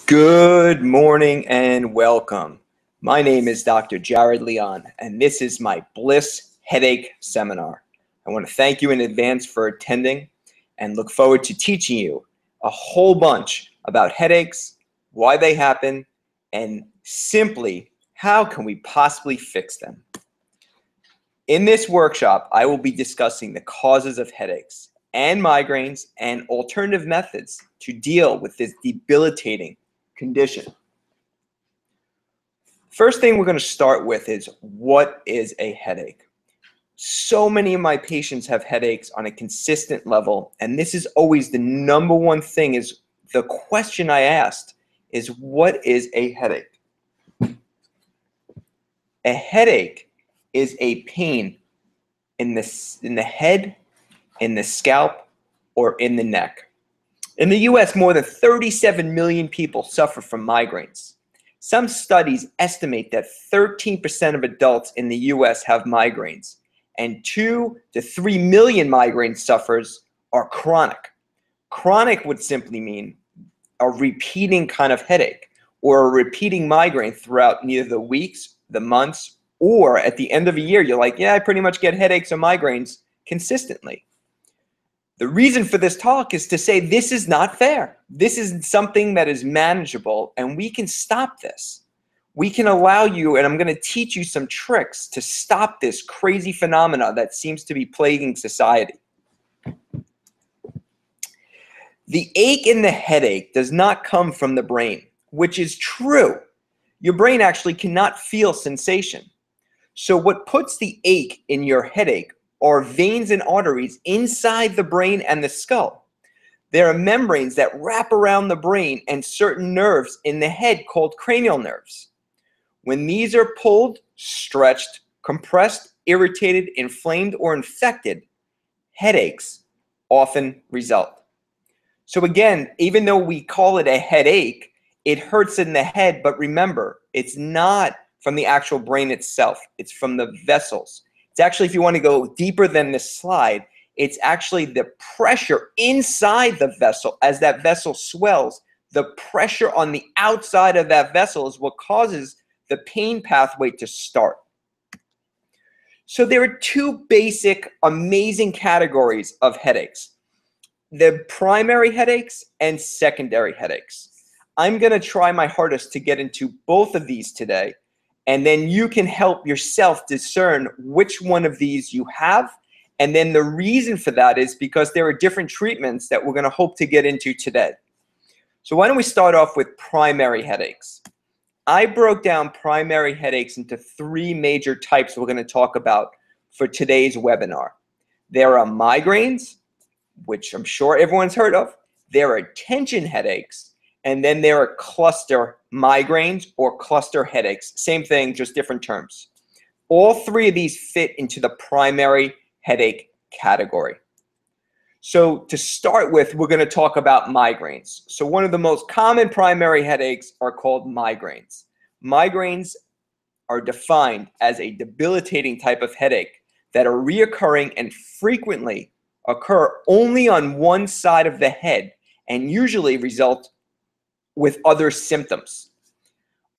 Good morning and welcome. My name is Dr. Jared Leon, and this is my Bliss Headache Seminar. I want to thank you in advance for attending and look forward to teaching you a whole bunch about headaches, why they happen, and simply how can we possibly fix them. In this workshop, I will be discussing the causes of headaches and migraines and alternative methods to deal with this debilitating condition. First thing we're going to start with is, what is a headache? So many of my patients have headaches on a consistent level, and this is always the number one thing. Is the question I asked is, what is a headache? A headache is a pain in the head, in the scalp, or in the neck. In the US, more than 37 million people suffer from migraines. Some studies estimate that 13% of adults in the US have migraines, and 2 to 3 million migraine sufferers are chronic. Chronic would simply mean a repeating kind of headache or a repeating migraine throughout neither the weeks, the months, or at the end of a year, you're like, yeah, I pretty much get headaches or migraines consistently. The reason for this talk is to say this is not fair. This is something that is manageable, and we can stop this. We can allow you, and I'm going to teach you some tricks to stop this crazy phenomena that seems to be plaguing society. The ache and the headache does not come from the brain, which is true. Your brain actually cannot feel sensation. So what puts the ache in your headache are veins and arteries inside the brain and the skull. There are membranes that wrap around the brain and certain nerves in the head called cranial nerves. When these are pulled, stretched, compressed, irritated, inflamed, or infected, headaches often result. So again, even though we call it a headache, it hurts in the head, but remember, it's not from the actual brain itself. It's from the vessels. It's actually, if you want to go deeper than this slide, it's actually the pressure inside the vessel. As that vessel swells, the pressure on the outside of that vessel is what causes the pain pathway to start. So there are two basic, amazing categories of headaches: the primary headaches and secondary headaches. I'm going to try my hardest to get into both of these today, and then you can help yourself discern which one of these you have. And then the reason for that is because there are different treatments that we're going to hope to get into today. So why don't we start off with primary headaches? I broke down primary headaches into 3 major types we're going to talk about for today's webinar. There are migraines, which I'm sure everyone's heard of. There are tension headaches. And then there are cluster migraines or cluster headaches. Same thing, just different terms. All 3 of these fit into the primary headache category. So to start with, we're going to talk about migraines. So one of the most common primary headaches are called migraines. Migraines are defined as a debilitating type of headache that are reoccurring and frequently occur only on one side of the head and usually result with other symptoms.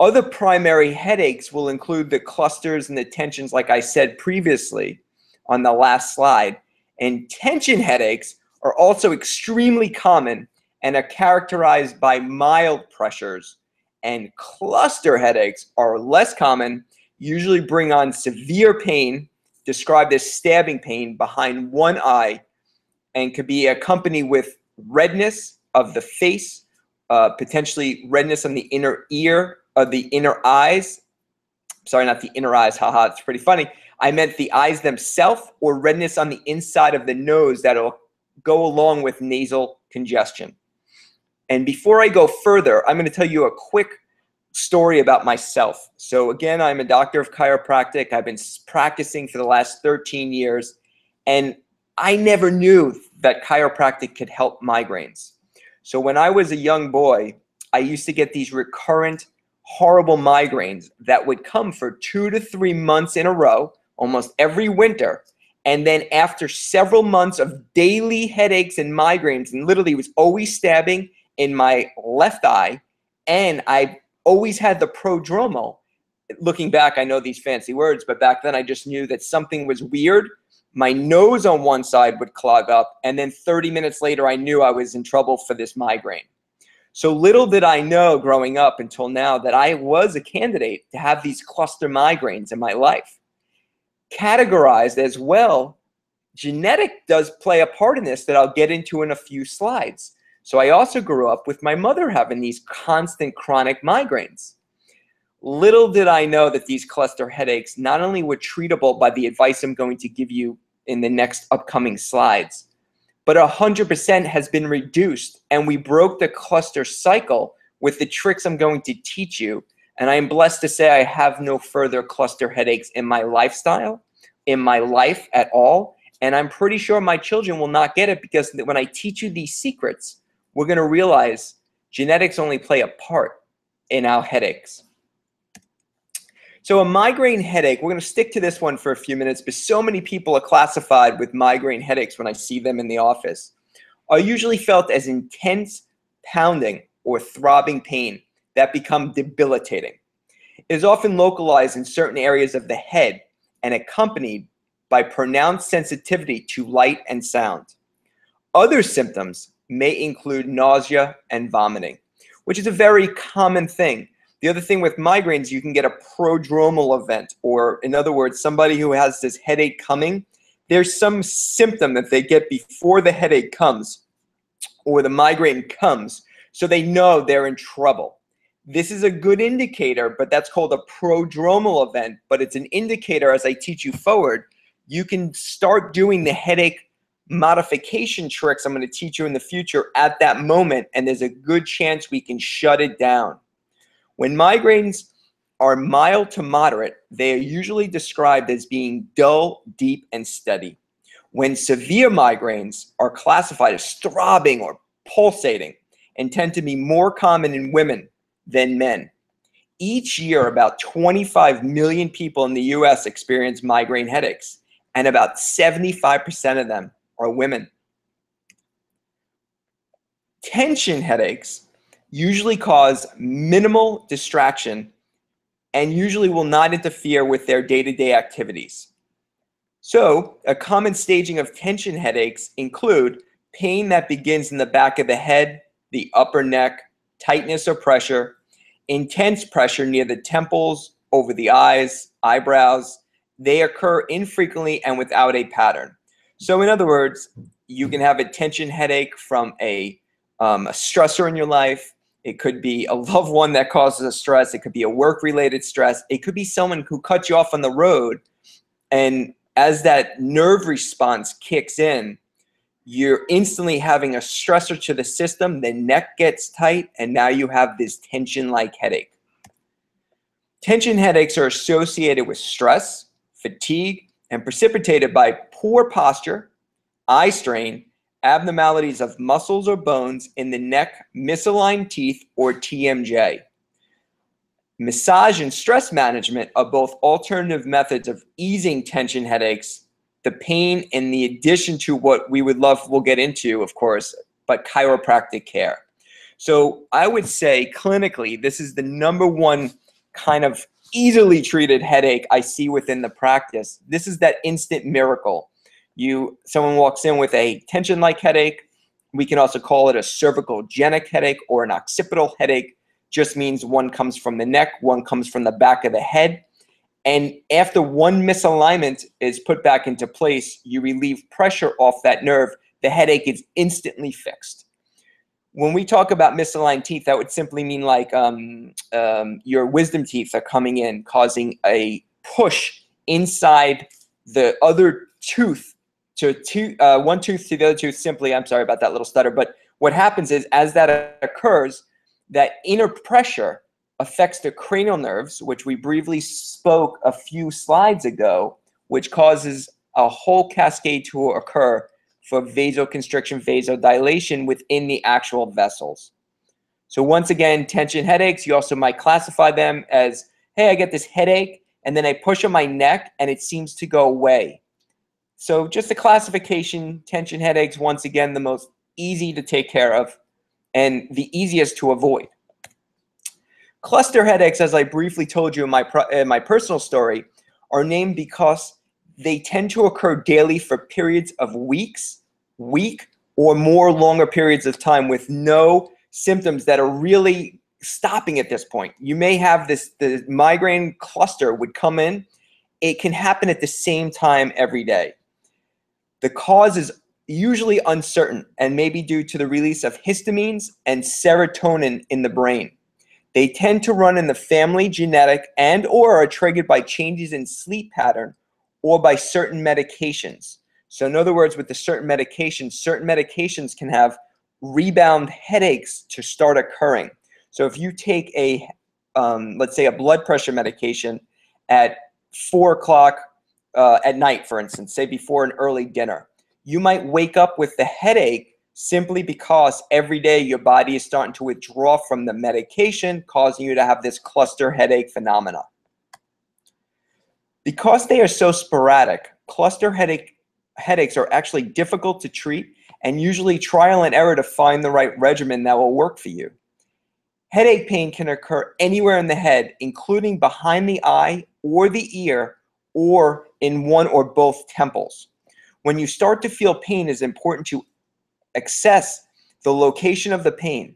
Other primary headaches will include the clusters and the tensions, like I said previously on the last slide. And tension headaches are also extremely common and are characterized by mild pressures. And cluster headaches are less common, usually bring on severe pain, described as stabbing pain behind one eye, and could be accompanied with redness of the face, potentially redness on the inner ear, the inner eyes. Sorry, not the inner eyes, haha, it's pretty funny. I meant the eyes themselves, or redness on the inside of the nose that'll go along with nasal congestion. And before I go further, I'm going to tell you a quick story about myself. So again, I'm a doctor of chiropractic. I've been practicing for the last 13 years, and I never knew that chiropractic could help migraines. So when I was a young boy, I used to get these recurrent, horrible migraines that would come for 2 to 3 months in a row, almost every winter. And then after several months of daily headaches and migraines, and literally was always stabbing in my left eye, And I always had the prodromal. Looking back, I know these fancy words, but back then I just knew that something was weird. My nose on one side would clog up, and then 30 minutes later, I knew I was in trouble for this migraine. So little did I know growing up until now that I was a candidate to have these cluster migraines in my life. Categorized as well, genetic does play a part in this that I'll get into in a few slides. So I also grew up with my mother having these constant chronic migraines. Little did I know that these cluster headaches not only were treatable by the advice I'm going to give you in the next upcoming slides, but 100% has been reduced, and we broke the cluster cycle with the tricks I'm going to teach you. And I am blessed to say I have no further cluster headaches in my lifestyle, in my life at all. And I'm pretty sure my children will not get it, because when I teach you these secrets, we're going to realize genetics only play a part in our headaches. So a migraine headache, we're going to stick to this one for a few minutes, because so many people are classified with migraine headaches when I see them in the office, are usually felt as intense pounding or throbbing pain that become debilitating. It is often localized in certain areas of the head and accompanied by pronounced sensitivity to light and sound. Other symptoms may include nausea and vomiting, which is a very common thing. The other thing with migraines, you can get a prodromal event, or in other words, somebody who has this headache coming, there's some symptom that they get before the headache comes or the migraine comes, so they know they're in trouble. This is a good indicator, but that's called a prodromal event, but it's an indicator as I teach you forward. You can start doing the headache modification tricks I'm going to teach you in the future at that moment, and there's a good chance we can shut it down. When migraines are mild to moderate, they are usually described as being dull, deep, and steady. When severe migraines are classified as throbbing or pulsating and tend to be more common in women than men. Each year, about 25 million people in the US experience migraine headaches, and about 75% of them are women. Tension headaches usually cause minimal distraction and usually will not interfere with their day-to-day activities. So, a common staging of tension headaches include pain that begins in the back of the head, the upper neck, tightness or pressure, intense pressure near the temples, over the eyes, eyebrows. They occur infrequently and without a pattern. So in other words, you can have a tension headache from a stressor in your life. It could be a loved one that causes a stress. It could be a work-related stress. It could be someone who cut you off on the road, and as that nerve response kicks in, you're instantly having a stressor to the system, the neck gets tight, and now you have this tension-like headache. Tension headaches are associated with stress, fatigue, and precipitated by poor posture, eye strain, abnormalities of muscles or bones in the neck, misaligned teeth, or TMJ. Massage and stress management are both alternative methods of easing tension headaches, the pain, in the addition to what we would love, we'll get into, of course, but chiropractic care. So I would say clinically, this is the #1 kind of easily treated headache I see within the practice. This is that instant miracle. Someone walks in with a tension-like headache. We can also call it a cervicogenic headache or an occipital headache. Just means one comes from the neck, one comes from the back of the head. And after one misalignment is put back into place, you relieve pressure off that nerve. The headache is instantly fixed. When we talk about misaligned teeth, that would simply mean like your wisdom teeth are coming in, causing a push inside the other tooth one tooth to the other tooth. Simply, I'm sorry about that little stutter, but what happens is as that occurs, that inner pressure affects the cranial nerves, which we briefly spoke a few slides ago, which causes a whole cascade to occur for vasoconstriction, vasodilation within the actual vessels. So once again, tension headaches, you also might classify them as, hey, I get this headache, and then I push on my neck, and it seems to go away. So just a classification, tension headaches, once again, the most easy to take care of and the easiest to avoid. Cluster headaches, as I briefly told you in my personal story, are named because they tend to occur daily for periods of weeks, week, or more longer periods of time with no symptoms that are really stopping at this point. You may have the migraine cluster would come in. It can happen at the same time every day. The cause is usually uncertain and may be due to the release of histamines and serotonin in the brain. They tend to run in the family, genetic, and/or are triggered by changes in sleep pattern or by certain medications. So in other words, with the certain medications can have rebound headaches to start occurring. So if you take let's say a blood pressure medication at 4 o'clock at night, for instance, say before an early dinner, you might wake up with the headache simply because every day your body is starting to withdraw from the medication, causing you to have this cluster headache phenomena. Because they are so sporadic, cluster headaches are actually difficult to treat and usually trial and error to find the right regimen that will work for you. Headache pain can occur anywhere in the head, including behind the eye or the ear or in one or both temples. When you start to feel pain, it's important to assess the location of the pain.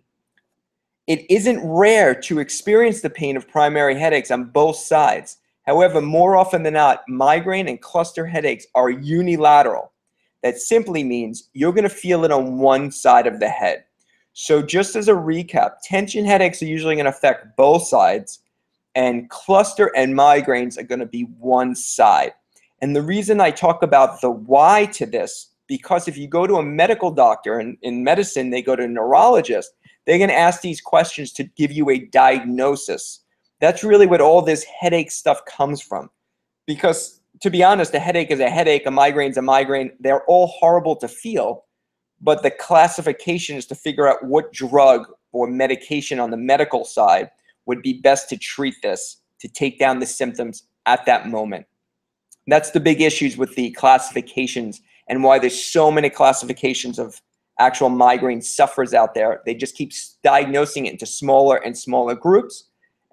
It isn't rare to experience the pain of primary headaches on both sides. However, more often than not, migraine and cluster headaches are unilateral. That simply means you're going to feel it on one side of the head. So just as a recap, tension headaches are usually going to affect both sides, and cluster and migraines are going to be one side. And the reason I talk about the why to this, because if you go to a medical doctor, in medicine, they go to a neurologist, they're going to ask these questions to give you a diagnosis. That's really what all this headache stuff comes from. Because to be honest, a headache is a headache, a migraine is a migraine. They're all horrible to feel, but the classification is to figure out what drug or medication on the medical side would be best to treat this, to take down the symptoms at that moment. That's the big issues with the classifications and why there's so many classifications of actual migraine sufferers out there. They just keep diagnosing it into smaller and smaller groups.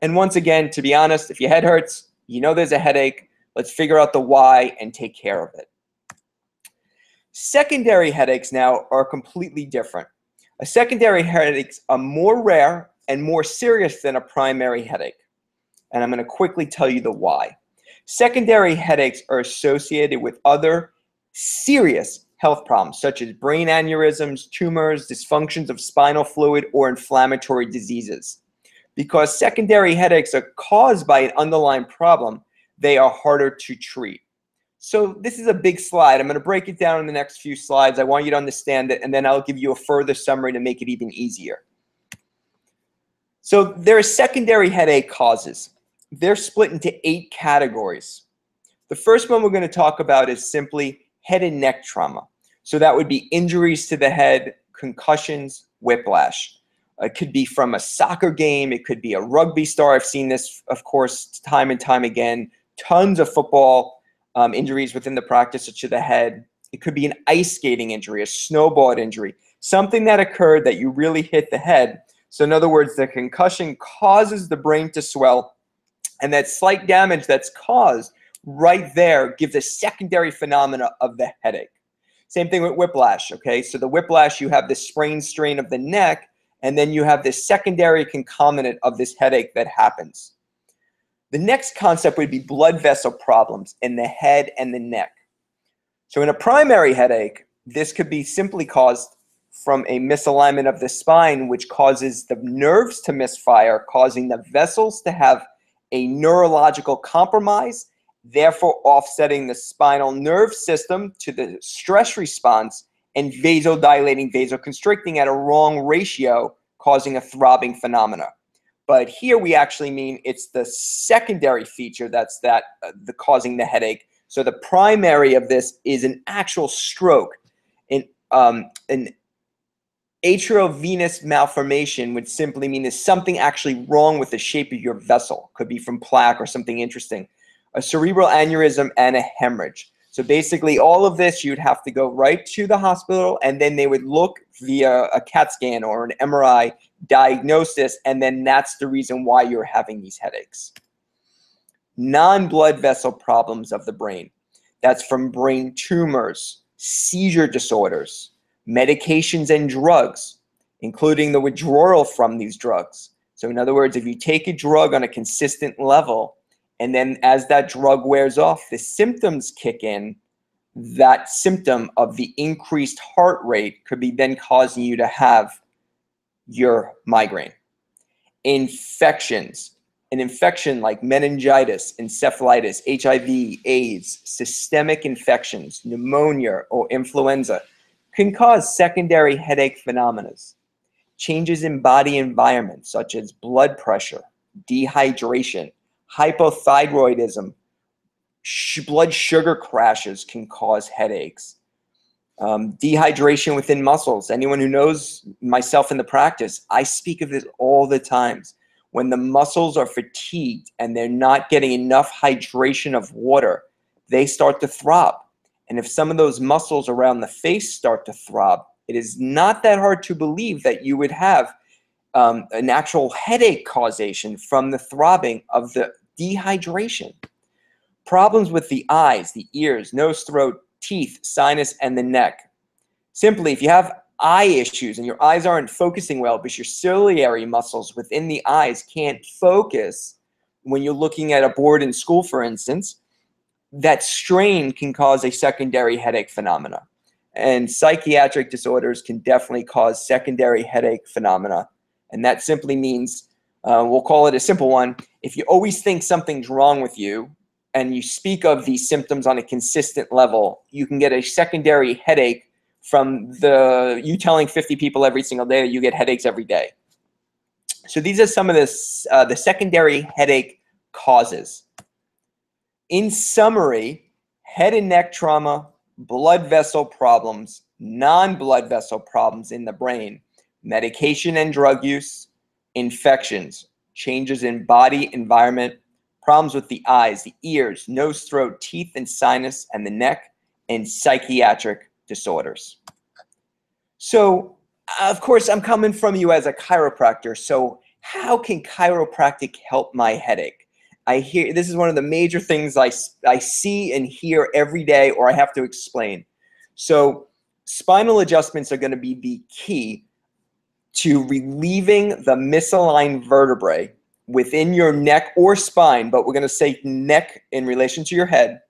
And once again, to be honest, if your head hurts, you know there's a headache, let's figure out the why and take care of it. Secondary headaches now are completely different. A secondary headaches are more rare and more serious than a primary headache. And I'm going to quickly tell you the why. Secondary headaches are associated with other serious health problems, such as brain aneurysms, tumors, dysfunctions of spinal fluid, or inflammatory diseases. Because secondary headaches are caused by an underlying problem, they are harder to treat. So this is a big slide. I'm going to break it down in the next few slides. I want you to understand it, and then I'll give you a further summary to make it even easier. So there are secondary headache causes. They're split into 8 categories. The first one we're going to talk about is simply head and neck trauma. So that would be injuries to the head, concussions, whiplash. It could be from a soccer game. It could be a rugby star. I've seen this, of course, time and time again. Tons of football injuries within the practice to the head. It could be an ice skating injury, a snowboard injury, something that occurred that you really hit the head. So in other words, the concussion causes the brain to swell, and that slight damage that's caused right there gives a secondary phenomena of the headache. Same thing with whiplash, okay? So the whiplash, you have this sprain strain of the neck, and then you have this secondary concomitant of this headache that happens. The next concept would be blood vessel problems in the head and the neck. So in a primary headache, this could be simply caused from a misalignment of the spine, which causes the nerves to misfire, causing the vessels to have a neurological compromise, therefore offsetting the spinal nerve system to the stress response and vasodilating, vasoconstricting at a wrong ratio, causing a throbbing phenomena. But here we actually mean it's the secondary feature that's causing the headache. So the primary of this is an actual stroke. An atriovenous malformation would simply mean there's something actually wrong with the shape of your vessel. Could be from plaque or something interesting. A cerebral aneurysm and a hemorrhage. So basically all of this, you'd have to go right to the hospital, and then they would look via a CAT scan or an MRI, diagnosis, and then that's the reason why you're having these headaches. Non-blood vessel problems of the brain. That's from brain tumors, seizure disorders, medications and drugs, including the withdrawal from these drugs. So in other words, if you take a drug on a consistent level, and then as that drug wears off, the symptoms kick in, that symptom of the increased heart rate could be then causing you to have your migraine. Infections. An infection like meningitis, encephalitis, HIV, AIDS, systemic infections, pneumonia, or influenza can cause secondary headache phenomena. Changes in body environment, such as blood pressure, dehydration, hypothyroidism, blood sugar crashes can cause headaches. Dehydration within muscles. Anyone who knows myself in the practice, I speak of this all the times. When the muscles are fatigued and they're not getting enough hydration of water, they start to throb. And if some of those muscles around the face start to throb, it is not that hard to believe that you would have an actual headache causation from the throbbing of the dehydration. Problems with the eyes, the ears, nose, throat, teeth, sinus, and the neck. Simply, if you have eye issues and your eyes aren't focusing well because your ciliary muscles within the eyes can't focus when you're looking at a board in school, for instance, that strain can cause a secondary headache phenomena. And psychiatric disorders can definitely cause secondary headache phenomena. And that simply means, we'll call it a simple one, if you always think something's wrong with you and you speak of these symptoms on a consistent level, you can get a secondary headache from you telling 50 people every single day that you get headaches every day. So these are some of the secondary headache causes. In summary, head and neck trauma, blood vessel problems, non-blood vessel problems in the brain, medication and drug use, infections, changes in body environment, problems with the eyes, the ears, nose, throat, teeth, and sinus, and the neck, and psychiatric disorders. So, of course, I'm coming from you as a chiropractor. So how can chiropractic help my headache? I hear this is one of the major things I see and hear every day, or I have to explain. So spinal adjustments are going to be the key to relieving the misaligned vertebrae within your neck or spine, but we're going to say neck in relation to your head,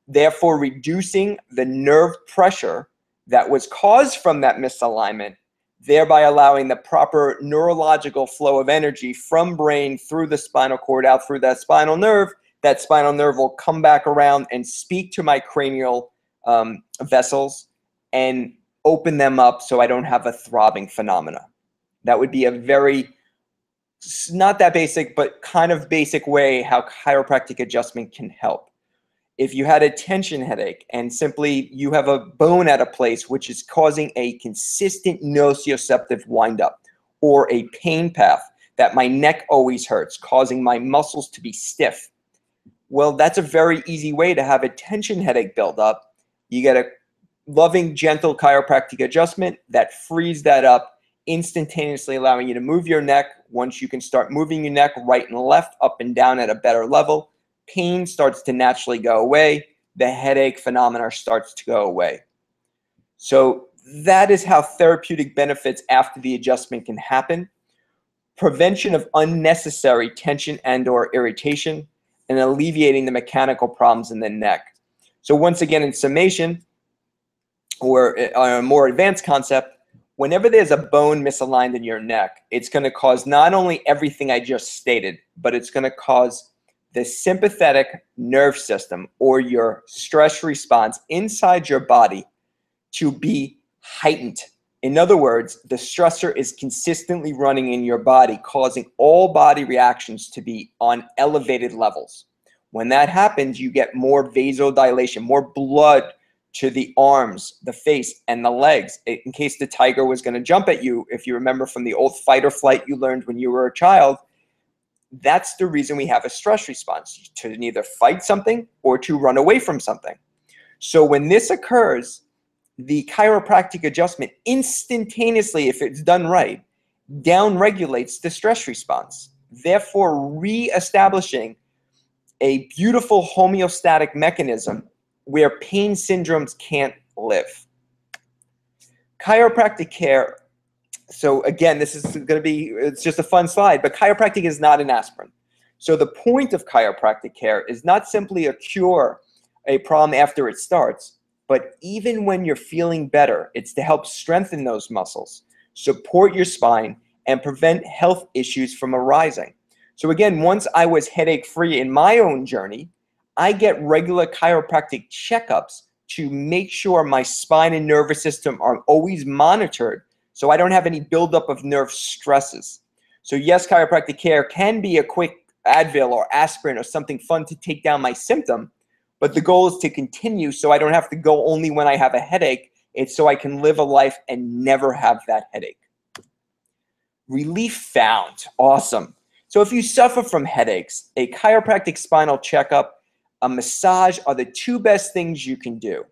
therefore reducing the nerve pressure that was caused from that misalignment, thereby allowing the proper neurological flow of energy from brain through the spinal cord out through that spinal nerve. That spinal nerve will come back around and speak to my cranial vessels and open them up so I don't have a throbbing phenomena. That would be a very, not that basic, but kind of basic way how chiropractic adjustment can help. If you had a tension headache and simply you have a bone at a place which is causing a consistent nociceptive windup, or a pain path that my neck always hurts, causing my muscles to be stiff, well, that's a very easy way to have a tension headache build up. You get a loving, gentle chiropractic adjustment that frees that up, instantaneously allowing you to move your neck. Once you can start moving your neck right and left, up and down at a better level, pain starts to naturally go away. The headache phenomena starts to go away. So that is how therapeutic benefits after the adjustment can happen. Prevention of unnecessary tension and or irritation, and alleviating the mechanical problems in the neck. So once again, in summation, or a more advanced concept, whenever there's a bone misaligned in your neck, it's going to cause not only everything I just stated, but it's going to cause the sympathetic nerve system, or your stress response inside your body, to be heightened. In other words, the stressor is consistently running in your body, causing all body reactions to be on elevated levels. When that happens, you get more vasodilation, more blood to the arms, the face, and the legs. In case the tiger was going to jump at you, if you remember from the old fight or flight you learned when you were a child, that's the reason we have a stress response, to either fight something or to run away from something. So when this occurs, the chiropractic adjustment instantaneously, if it's done right, downregulates the stress response, therefore reestablishing a beautiful homeostatic mechanism where pain syndromes can't live. Chiropractic care, so again, this is going to be, it's just a fun slide, but chiropractic is not an aspirin. So the point of chiropractic care is not simply a cure a problem after it starts, but even when you're feeling better, it's to help strengthen those muscles, support your spine, and prevent health issues from arising. So again, once I was headache-free in my own journey, I get regular chiropractic checkups to make sure my spine and nervous system are always monitored so I don't have any buildup of nerve stresses. So yes, chiropractic care can be a quick Advil or aspirin or something fun to take down my symptom, but the goal is to continue so I don't have to go only when I have a headache. It's so I can live a life and never have that headache. Relief found. Awesome. So if you suffer from headaches, a chiropractic spinal checkup, a massage are the two best things you can do.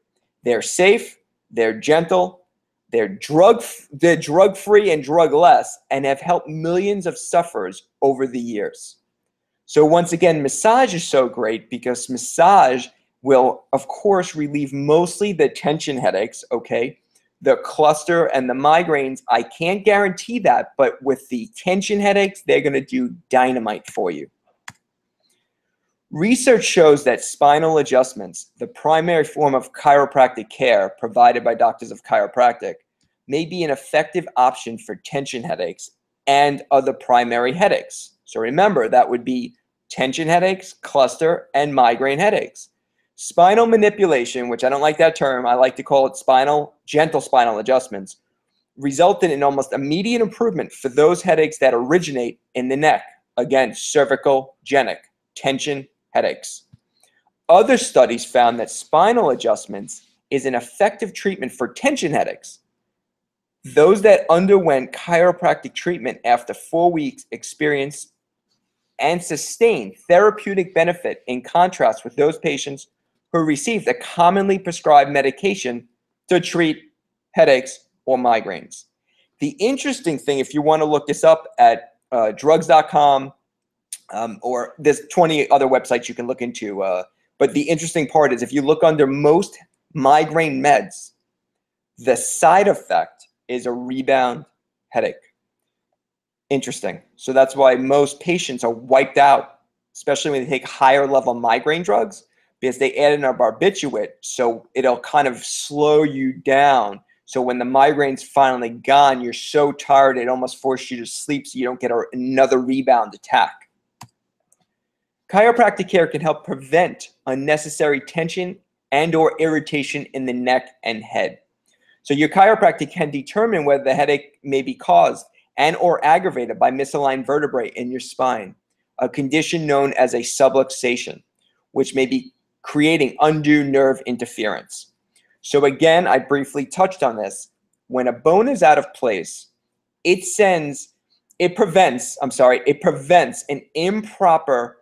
They're safe, they're gentle, they're drug-free and drug-less, and have helped millions of sufferers over the years. So once again, massage is so great because massage will, of course, relieve mostly the tension headaches, okay? The cluster and the migraines, I can't guarantee that, but with the tension headaches, they're going to do dynamite for you. Research shows that spinal adjustments, the primary form of chiropractic care provided by doctors of chiropractic, may be an effective option for tension headaches and other primary headaches. So remember, that would be tension headaches, cluster, and migraine headaches. Spinal manipulation, which I don't like that term, I like to call it gentle spinal adjustments, resulted in almost immediate improvement for those headaches that originate in the neck. Again, cervical genic, tension headaches. Other studies found that spinal adjustments is an effective treatment for tension headaches. Those that underwent chiropractic treatment after 4 weeks experienced and sustained therapeutic benefit in contrast with those patients who received a commonly prescribed medication to treat headaches or migraines. The interesting thing, if you want to look this up at drugs.com, or there's 20 other websites you can look into, but the interesting part is if you look under most migraine meds, the side effect is a rebound headache. Interesting. So that's why most patients are wiped out, especially when they take higher level migraine drugs, because they add in a barbiturate, so it'll kind of slow you down. So when the migraine's finally gone, you're so tired it almost forces you to sleep so you don't get another rebound attack. Chiropractic care can help prevent unnecessary tension and or irritation in the neck and head. So your chiropractic can determine whether the headache may be caused and or aggravated by misaligned vertebrae in your spine, a condition known as a subluxation, which may be creating undue nerve interference. So again, I briefly touched on this. When a bone is out of place, it prevents an improper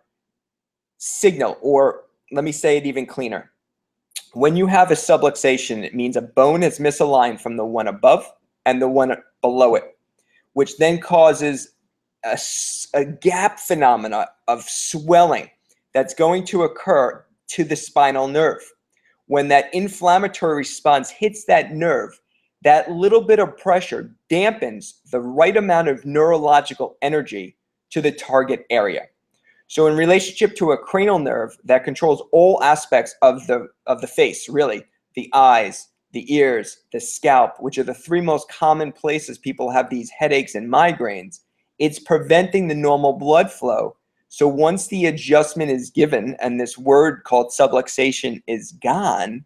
signal, or let me say it even cleaner. When you have a subluxation, it means a bone is misaligned from the one above and the one below it, which then causes a gap phenomena of swelling that's going to occur to the spinal nerve. When that inflammatory response hits that nerve, that little bit of pressure dampens the right amount of neurological energy to the target area. So in relationship to a cranial nerve that controls all aspects of the face, really, the eyes, the ears, the scalp, which are the three most common places people have these headaches and migraines, it's preventing the normal blood flow. So once the adjustment is given and this word called subluxation is gone,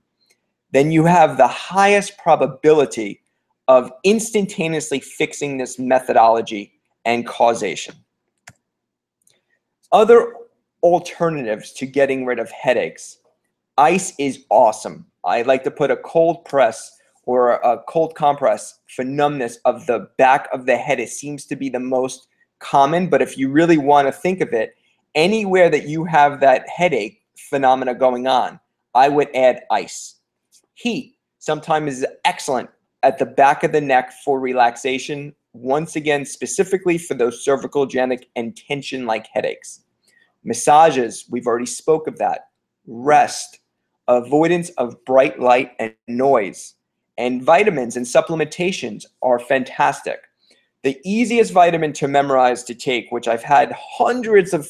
then you have the highest probability of instantaneously fixing this methodology and causation. Other alternatives to getting rid of headaches. Ice is awesome. I like to put a cold press or a cold compress for numbness of the back of the head. It seems to be the most common, but if you really want to think of it, anywhere that you have that headache phenomena going on, I would add ice. Heat sometimes is excellent at the back of the neck for relaxation, once again, specifically for those cervicogenic and tension-like headaches. Massages, we've already spoke of that. Rest, avoidance of bright light and noise, and vitamins and supplementations are fantastic. The easiest vitamin to memorize to take, which I've had hundreds of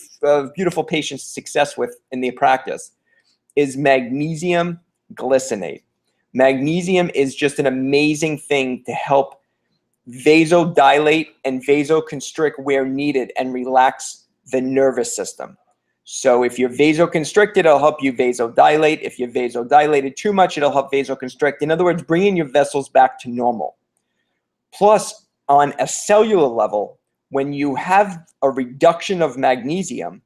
beautiful patients success with in the practice, is magnesium glycinate. Magnesium is just an amazing thing to help vasodilate and vasoconstrict where needed and relax the nervous system. So if you're vasoconstricted, it'll help you vasodilate. If you're vasodilated too much, it'll help vasoconstrict. In other words, bringing your vessels back to normal. Plus, on a cellular level, when you have a reduction of magnesium,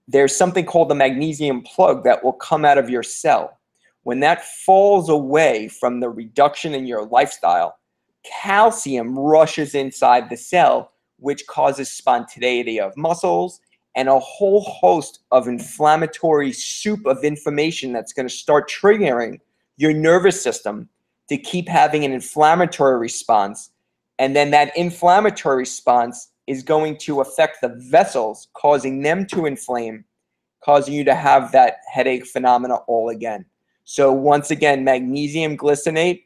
there's something called the magnesium plug that will come out of your cell. When that falls away from the reduction in your lifestyle, calcium rushes inside the cell, which causes spontaneity of muscles and a whole host of inflammatory soup of information that's going to start triggering your nervous system to keep having an inflammatory response. And then that inflammatory response is going to affect the vessels, causing them to inflame, causing you to have that headache phenomena all again. So once again, magnesium glycinate,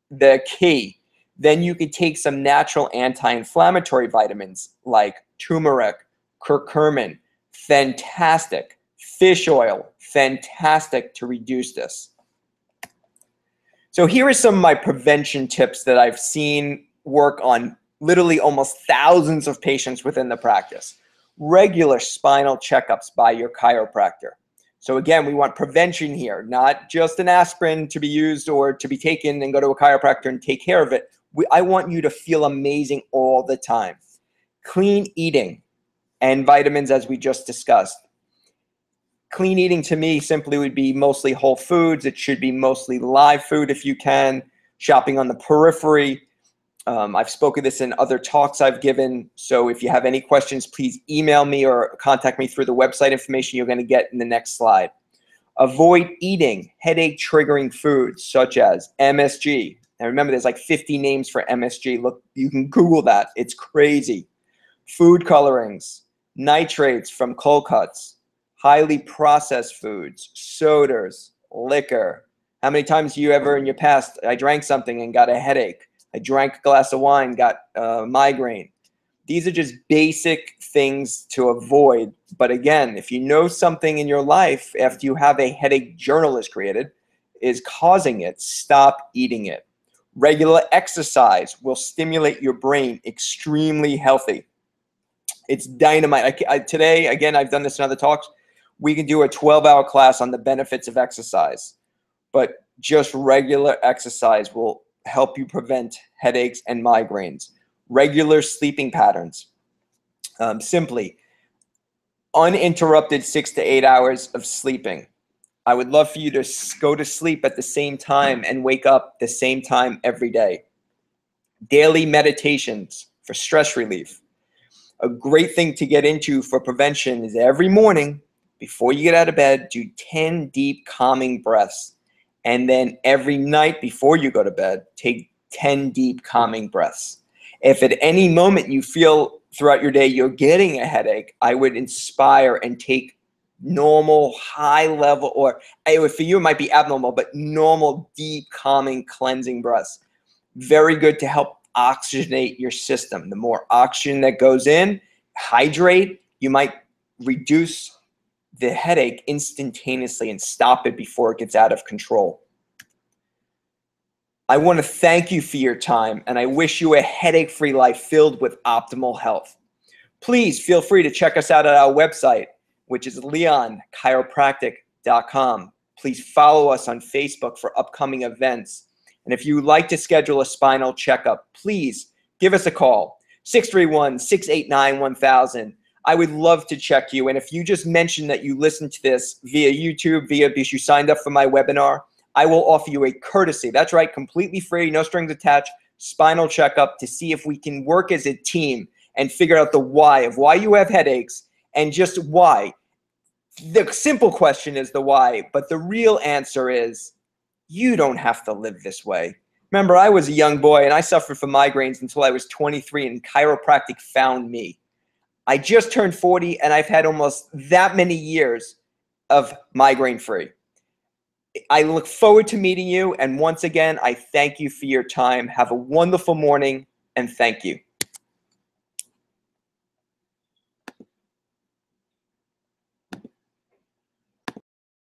the key. Then you could take some natural anti-inflammatory vitamins like turmeric, curcumin, fantastic. Fish oil, fantastic to reduce this. So here are some of my prevention tips that I've seen work on literally almost thousands of patients within the practice. Regular spinal checkups by your chiropractor. So again, we want prevention here, not just an aspirin to be used or to be taken and go to a chiropractor and take care of it. I want you to feel amazing all the time. Clean eating and vitamins, as we just discussed. Clean eating to me simply would be mostly whole foods. It should be mostly live food if you can. Shopping on the periphery. I've spoken this in other talks I've given. So if you have any questions, please email me or contact me through the website information you're going to get in the next slide. Avoid eating headache triggering foods such as MSG. And remember, there's like 50 names for MSG. Look, you can Google that. It's crazy. Food colorings, nitrates from cold cuts, highly processed foods, sodas, liquor. How many times do you ever in your past, I drank something and got a headache? I drank a glass of wine, got a migraine. These are just basic things to avoid. But again, if you know something in your life after you have a headache journal is created is causing it, stop eating it. Regular exercise will stimulate your brain extremely healthy. It's dynamite. Today, again, I've done this in other talks. We can do a 12-hour class on the benefits of exercise. But just regular exercise will help you prevent headaches and migraines. Regular sleeping patterns. Simply, uninterrupted 6 to 8 hours of sleeping. I would love for you to go to sleep at the same time and wake up the same time every day. Daily meditations for stress relief. A great thing to get into for prevention is every morning, before you get out of bed, do 10 deep calming breaths. And then every night before you go to bed, take 10 deep calming breaths. If at any moment you feel throughout your day you're getting a headache, I would inspire and take normal, high level, or for you it might be abnormal, but normal, deep, calming, cleansing breaths. Very good to help oxygenate your system. The more oxygen that goes in, hydrate, you might reduce the headache instantaneously and stop it before it gets out of control. I want to thank you for your time, and I wish you a headache-free life filled with optimal health. Please feel free to check us out at our website, which is leonchiropractic.com. Please follow us on Facebook for upcoming events. And if you would like to schedule a spinal checkup, please give us a call, 631-689-1000. I would love to check you. And if you just mention that you listened to this via YouTube, because you signed up for my webinar, I will offer you a courtesy. That's right, completely free, no strings attached, spinal checkup to see if we can work as a team and figure out the why of why you have headaches and just why. The simple question is the why, but the real answer is You don't have to live this way. Remember, I was a young boy and I suffered from migraines until I was 23, and chiropractic found me. I just turned 40 and I've had almost that many years of migraine free. I look forward to meeting you. And once again, I thank you for your time. Have a wonderful morning and thank you.